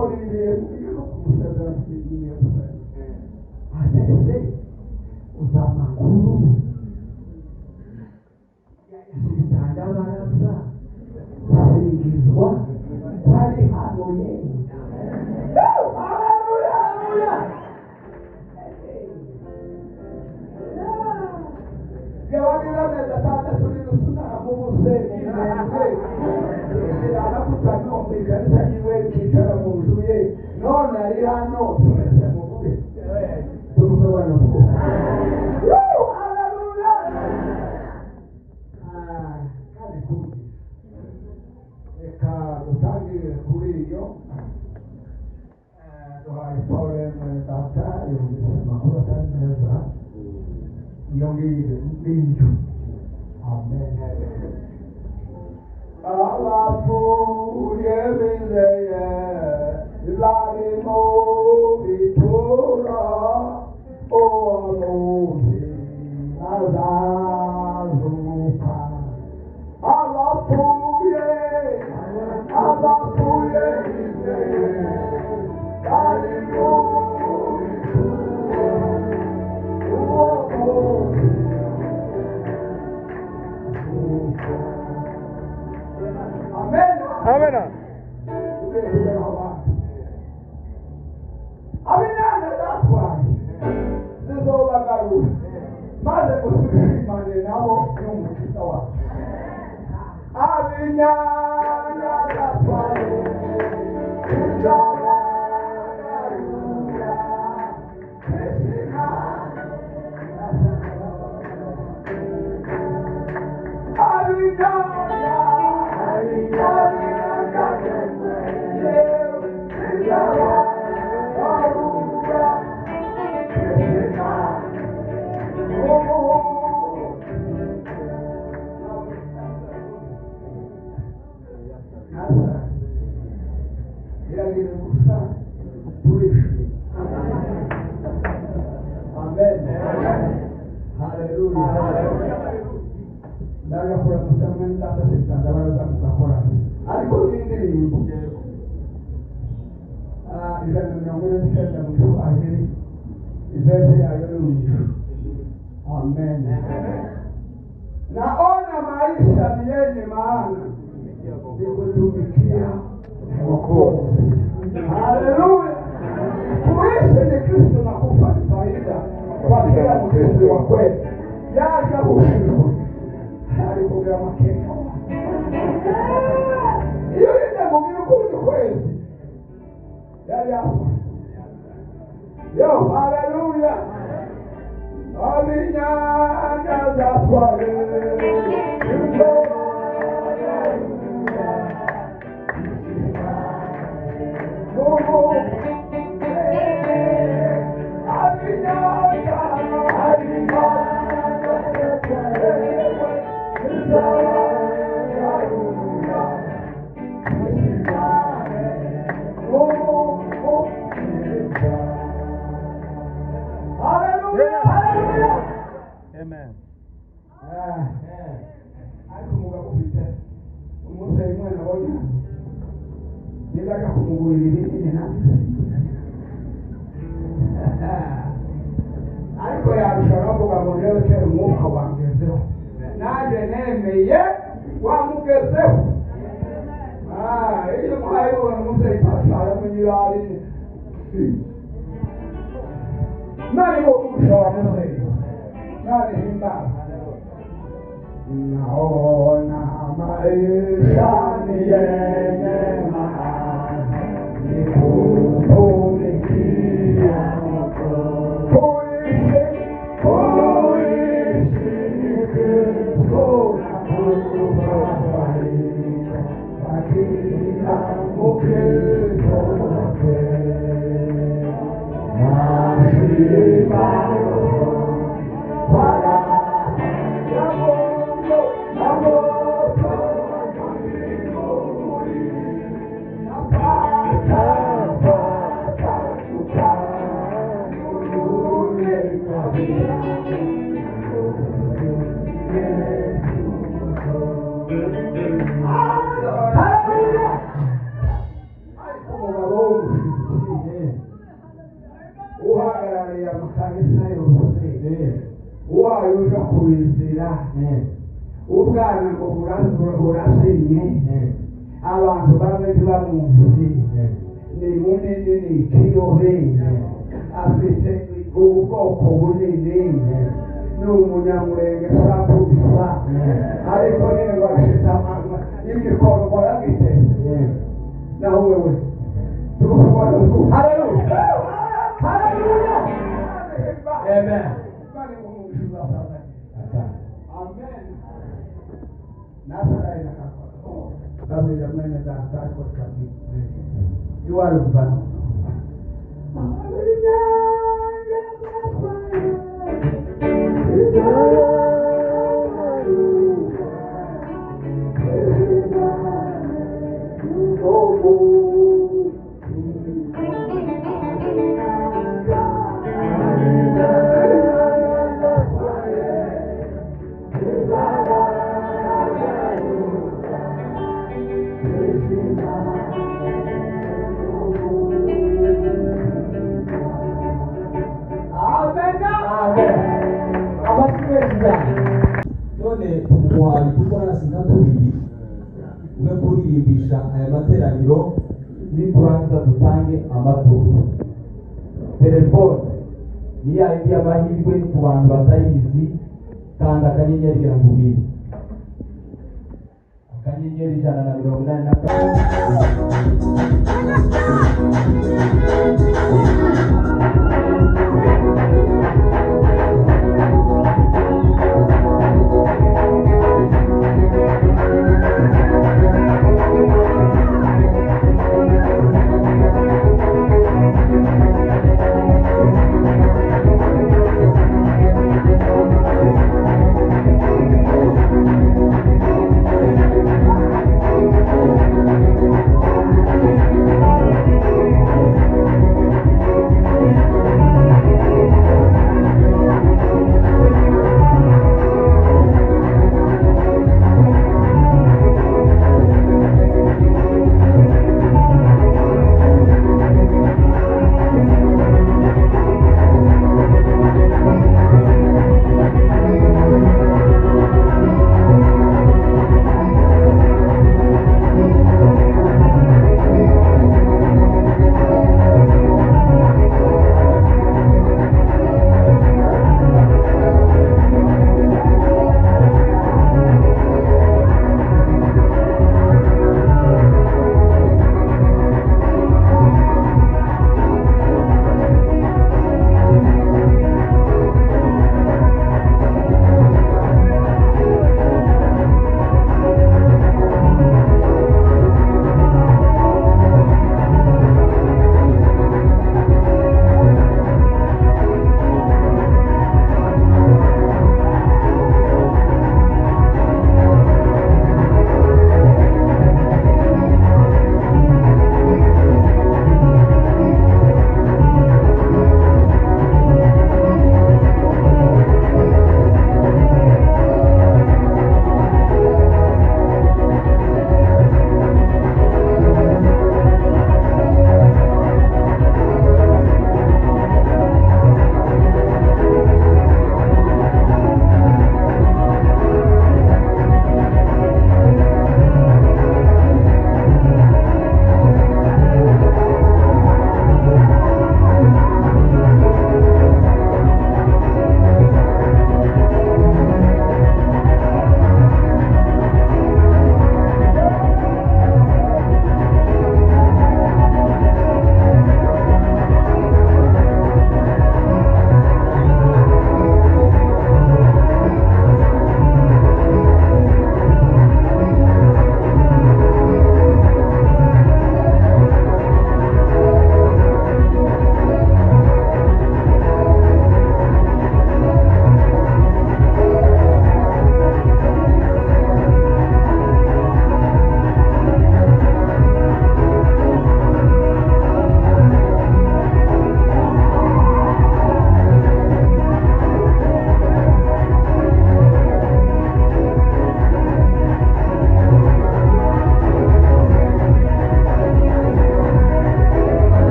koririye kumusazana kubigiye atese uzamakuru yasibitanga baraza singizwa bari hano yewe. Haleluya. Yawagira meza tatu n'usuna mubuse n'imwe iranakuta no ikanisa yiwe kicara mu nzu ye none ari hano twese mubure tuvuge bano ko haleluya. Kandi kumbi reka dutangire kuri iyo duhaye Paule mwene data yumvise amakuru atari meza iyo ngiyo n'inyo. Amen. Abapfuye bizeye barimo bitura uwo munsi azazuka. Abapfuye bizeye barimo bitura uwo munsi. Amen. Abinana zatwaye zizobagarura maze gusushimane nabo n'umukiza wacu. Abinana zatwaye zizobagarura Krishna. Amen. Hallelujah. Daga kura musamman da ta sita da wani za ku kakura ariko n'indirimbo ijana mirongo ine n'icyenda mu Kiswahili ivese yayo n'umugisha. Amen. Naona maisha ni yenye maana ni kutumikia Mwokozi. Haleluya. Kuishi ni Kristo na kufa ni faida kwa kila Mkristo wa kweli. Yaja kushindwa alikuwa makeka hiyo ndio mungu kundi kweli yale hapo yo. Haleluya. Aminyanga za kwale Amen. Ariko umugabo ufite umusore mwana wonyine niba ajya kumugurira ibinini nabyo ariko yarushaho kuvuga ngo rero kera umwuka wangezeho naje nemeye wamugezeho. Iyo mwayibona umusore itashara munyirari nani ngo umushora musore nani himba naona maisha ni yenye maana ni kutumikia kuishi Kristo na kufaida kwa kila Mkristo wake. Hallelujah. mu kanisa yose uwayo uja kubizira ubwana ngo burazinye abantu bamwe ntibamuzi ni munini ni ikiyobe afite ubwoko bunini ni umunyamurenge sakubisa ariko nyine barashita igikorwa yagiteze naho wewe turukorwa haleluya haleluya amen amen nasara ina kakwa kabla mwene danta kwa kabisa yuari mfano none umuhanzi dukora singa tubiri ube kuririmbisha aya materaniro niturangiza dutange amaturo. Telefone ni ya yindi y'amahirwe ku bantu batayizi, kanda akanyenyeri gira ngubiri akanyenyeri 180